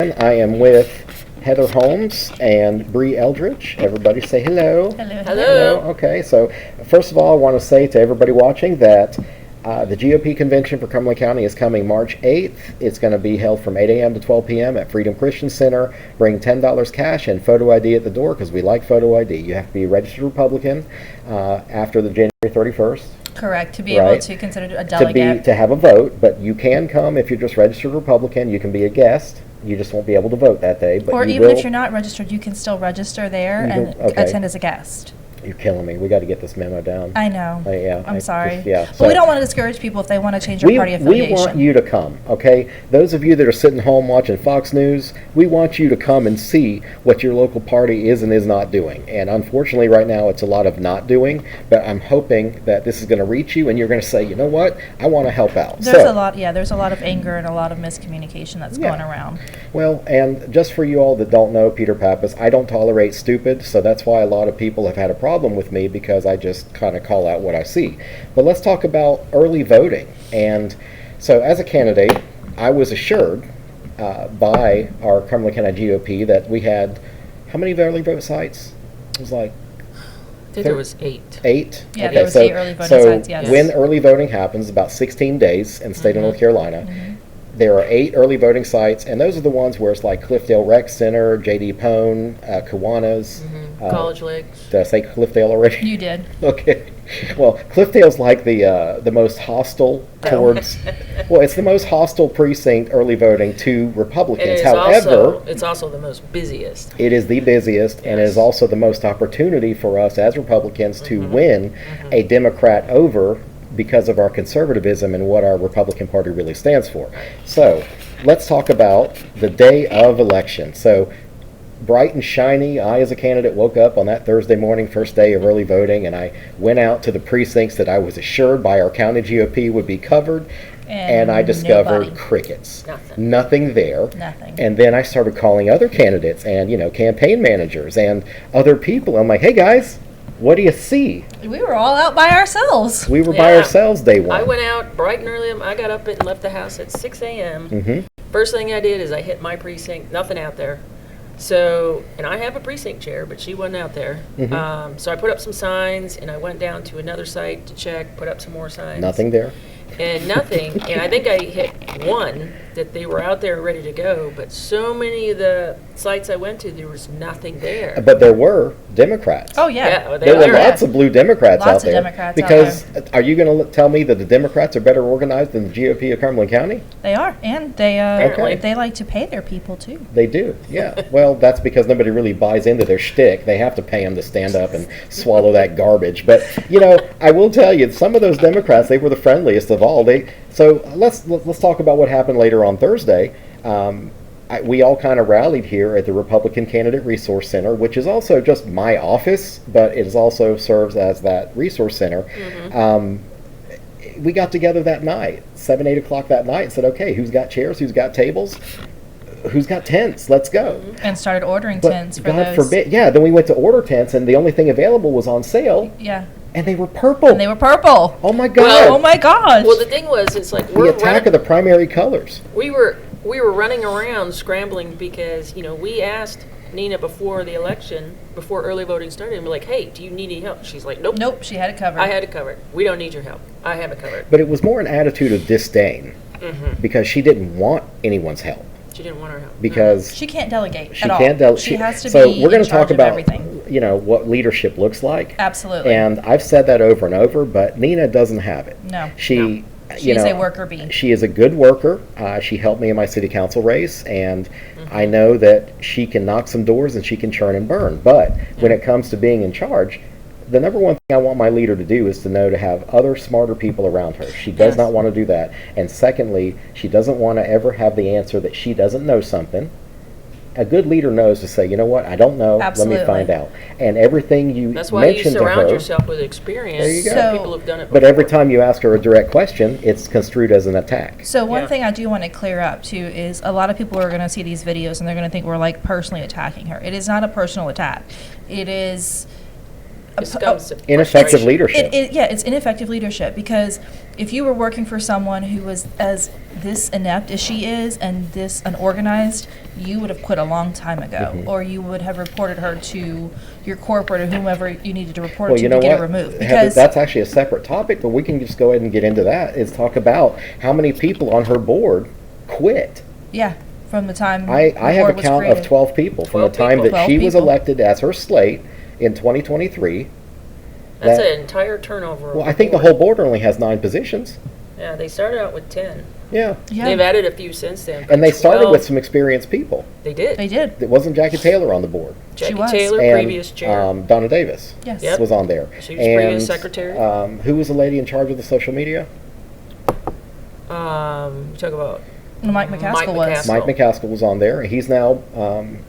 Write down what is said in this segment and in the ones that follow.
I am with Heather Holmes and Bree Eldridge. Everybody say hello. Hello. Hello. Okay, so first of all, I want to say to everybody watching that the GOP convention for Cumberland County is coming March 8th. It's going to be held from 8 a.m. to 12 p.m. at Freedom Christian Center. Bring $10 cash and photo ID at the door because we like photo ID. You have to be a registered Republican after the January 31st. Correct, to be able to consider a delegate. To have a vote, but you can come if you're just registered Republican. You can be a guest. You just won't be able to vote that day. But or even if you're not registered, you can still register there and attend as a guest. You're killing me. We got to get this memo down. I know. I'm sorry. But we don't want to discourage people if they want to change their party affiliation. We want you to come, okay? Those of you that are sitting home watching Fox News, we want you to come and see what your local party is and is not doing. And unfortunately, right now, it's a lot of not doing. But I'm hoping that this is going to reach you, and you're going to say, you know what? I want to help out. There's a lot of anger and a lot of miscommunication that's going around. Well, and just for you all that don't know Peter Pappas, I don't tolerate stupid, so that's why a lot of people have had a problem with me because I just kind of call out what I see. But let's talk about early voting. And so as a candidate, I was assured by our Cumberland County GOP that we had, how many early vote sites? It was like I think there was 8. 8? Yeah, there was 8 early voting sites, yes. When early voting happens, about 16 days in the state of North Carolina, there are 8 early voting sites, and those are the ones where it's like Cliffdale Rec Center, J.D. Pone, Kiwanis. College Lakes. Did I say Cliffdale already? You did. Okay. Well, Cliffdale's like the most hostile towards. Well, it's the most hostile precinct early voting to Republicans. However, it's also the most busiest. it is the busiest, and it is also the most opportunity for us as Republicans to win a Democrat over because of our conservatism and what our Republican Party really stands for. So, let's talk about the day of election. So, bright and shiny, I as a candidate woke up on that Thursday morning, first day of early voting, and I went out to the precincts that I was assured by our county GOP would be covered, and I discovered crickets. Nothing there. Nothing. And then I started calling other candidates and, campaign managers and other people. I'm like, hey guys, what do you see? We were all out by ourselves. We were by ourselves day one. I went out bright and early. I got up and left the house at 6 a.m. First thing I did is I hit my precinct, nothing out there. So, and I have a precinct chair, but she wasn't out there. So I put up some signs, and I went down to another site to check, put up some more signs. Nothing there. And nothing. And I think I hit one that they were out there ready to go, but so many of the sites I went to, there was nothing there. But there were Democrats. Oh, yeah. There were lots of blue Democrats out there. Because are you going to tell me that the Democrats are better organized than the GOP of Cumberland County? They are, and they like to pay their people too. They do, yeah. Well, that's because nobody really buys into their shtick. They have to pay them to stand up and swallow that garbage. But I will tell you, some of those Democrats, they were the friendliest of all. So let's talk about what happened later on Thursday. We all kind of rallied here at the Republican Candidate Resource Center, which is also just my office, but it also serves as that resource center. We got together that night, 7, 8 o'clock that night, and said, okay, who's got chairs, who's got tables, who's got tents, let's go. And started ordering tents for God those. forbid, then we went to order tents, and the only thing available was on sale. Yeah. And they were purple. Oh my God. Well, oh my gosh. Well, the thing was, it's like the attack of the primary colors. We were running around scrambling because, we asked Nina before the election, before early voting started, and we're like, hey, do you need any help? She's like, nope. Nope, she had it covered. I had it covered. We don't need your help. I have it covered. But it was more an attitude of disdain because she didn't want anyone's help. She didn't want our help. Because she can't delegate at all. She has to be we're going to talk about everything. What leadership looks like. Absolutely. And I've said that over and over, but Nina doesn't have it. No. She's a worker bee. She is a good worker. She helped me in my city council race, and I know that she can knock some doors and she can churn and burn. But when it comes to being in charge, the number one thing I want my leader to do is to know to have other smarter people around her. She does not want to do that. And secondly, she doesn't want to ever have the answer that she doesn't know something. A good leader knows to say, you know what, I don't know, Absolutely. Let me find out. And everything you That's why you surround her, yourself with experience. There you go. So, people have done it before. But every time you ask her a direct question, it's construed as an attack. So one thing I do want to clear up too is a lot of people are going to see these videos and they're going to think we're like personally attacking her. It is not a personal attack. It is Ineffective leadership. Yeah, it's ineffective leadership, because if you were working for someone who was as this inept as she is and this unorganized, you would have quit a long time ago, or you would have reported her to your corporate or whomever you needed to report to get her removed. Heather, Because that's actually a separate topic, but we can just go ahead and get into that. Is talk about how many people on her board quit. yeah, from the time I the have board a was count created. of 12 people from the 12 time people. that she 12 was people. elected as her slate in 2023. That's that- an entire turnover. Well, I think the whole board only has 9 positions. Yeah, they started out with 10. Yeah. Yeah, They've added a few since then. And they started 12 with some experienced people. They did. they did. It wasn't Jackie Taylor on the board. Jackie was. Taylor, And previous chair. Donna Davis Yes. Yep. was on there. She was previous secretary. Who was the lady in charge of the social media? Talk about Mike McCaskill was. McCaskill. Mike McCaskill was on there. He's now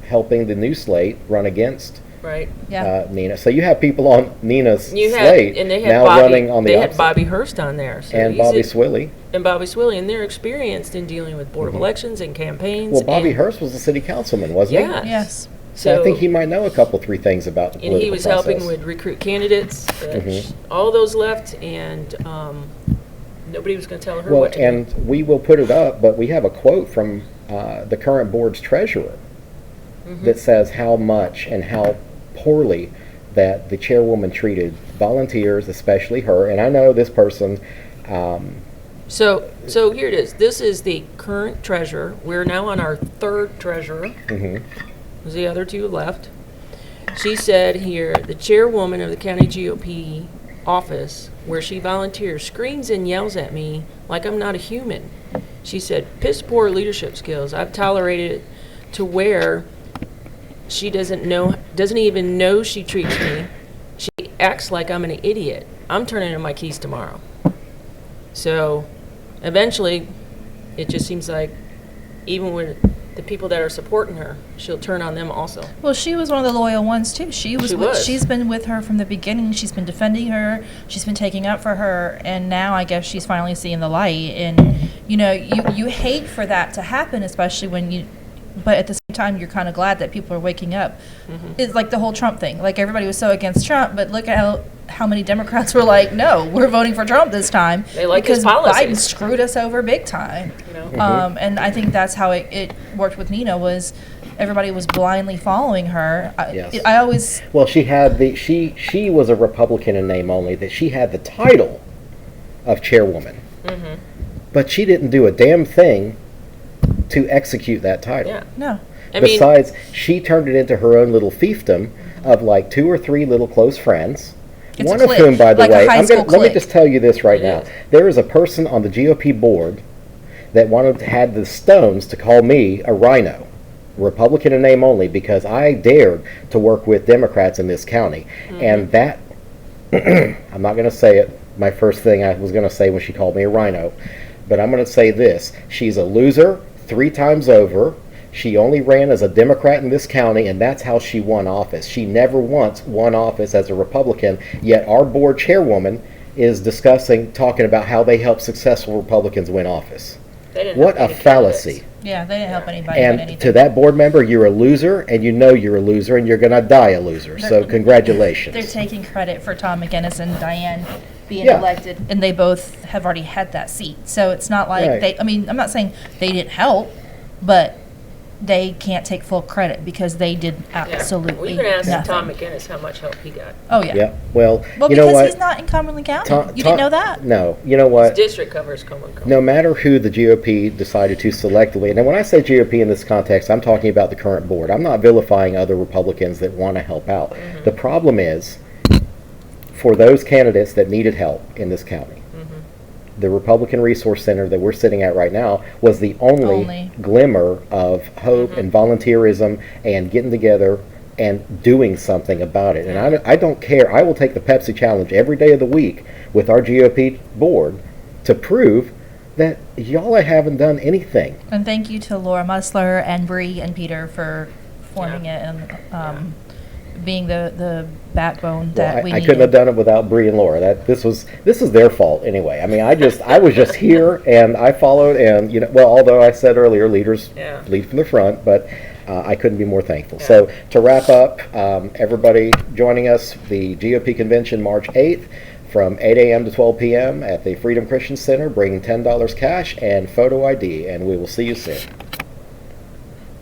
helping the new slate run against right. Yeah. Nina. So you have people on Nina's You had slate and they had now Bobby. running on the they had opposite. Bobby Hurst on there. So And he's Bobby a- Swilley. and Bobby Swilley, and they're experienced in dealing with board of elections and campaigns. Well, Bobby and, Hurst was the city councilman, wasn't Yeah. Yes. So I think he might know a couple, 3 things about the and political he was process. helping with recruit candidates. Mhm. All those left, and nobody was going to tell her Well, what to do. and we will put it up, but we have a quote from the current board's treasurer Mm-hmm. that says how much and how poorly that the chairwoman treated volunteers, especially her. And I know this person. So here it is. This is the current treasurer. We're now on our 3rd treasurer. Mhm. There's the other 2 left. She said here, the chairwoman of the county GOP office, where she volunteers, screams and yells at me like I'm not a human. She said, piss poor leadership skills. I've tolerated it to where she doesn't even know she treats me. She acts like I'm an idiot. I'm turning in my keys tomorrow. So eventually, it just seems like even with the people that are supporting her, she'll turn on them also. Well, she was one of the loyal ones too. She was. She's been with her from the beginning. She's been defending her. She's been taking up for her, and now I guess she's finally seeing the light. And you hate for that to happen, especially when you. But at the same time, you're kind of glad that people are waking up. Mm-hmm. It's like the whole Trump thing. Like everybody was so against Trump, but look at how many Democrats were like, no, we're voting for Trump this time. They like because his policies. Biden screwed us over big time. And I think that's how it worked with Nina, was everybody was blindly following her. Yes. I always. Well, she had she was a Republican in name only. That she had the title of chairwoman, but she didn't do a damn thing to execute that title. Yeah. No. Besides, she turned it into her own little fiefdom of like 2 or 3 little close friends. It's One a of clique, whom, by the like a way, high school let me clique. just tell you this right It now. is. There is a person on the GOP board that had the stones to call me a rhino, Republican in name only, because I dared to work with Democrats in this county. And that, I'm not going to say it, my first thing I was going to say when she called me a rhino, but I'm going to say this. She's a loser 3 times over. She only ran as a Democrat in this county, and that's how she won office. She never once won office as a Republican, yet our board chairwoman is talking about how they help successful Republicans win office. They didn't What have a any fallacy. candidates. Yeah, they didn't help anybody with And anything. to that board member, you're a loser, and you know you're a loser, and you're going to die a loser. So congratulations. They're taking credit for Tom McGinnis and Diane being Yeah. elected, and they both have already had that seat. So it's not like Right. I'm not saying they didn't help, but they can't take full credit because they did Yeah. absolutely Well, you can ask nothing. Tom McGinnis how much help he got. Oh yeah. Yeah, well, Well, you know because what? he's not in Cumberland County. Tom- You didn't Tom- know that? No, you know His what? district covers Cumberland County. No matter who the GOP decided to selectively, and when I say GOP in this context, I'm talking about the current board. I'm not vilifying other Republicans that want to help out. The problem is, for those candidates that needed help in this county, the Republican Resource Center that we're sitting at right now was the only glimmer of hope and volunteerism and getting together and doing something about it. And I don't care. I will take the Pepsi Challenge every day of the week with our GOP board to prove that y'all haven't done anything. And thank you to Laura Musler and Bree and Peter for forming it and being the backbone that Well, we I needed. couldn't have done it without Bree and Laura. This is their fault anyway. I mean, I was just here and I followed, and well, although I said earlier, leaders Yeah. lead from the front, but I couldn't be more thankful. So to wrap up, everybody joining us, the GOP convention March 8th from 8 a.m. to 12 p.m. at the Freedom Christian Center, bringing $10 cash and photo ID, and we will see you soon.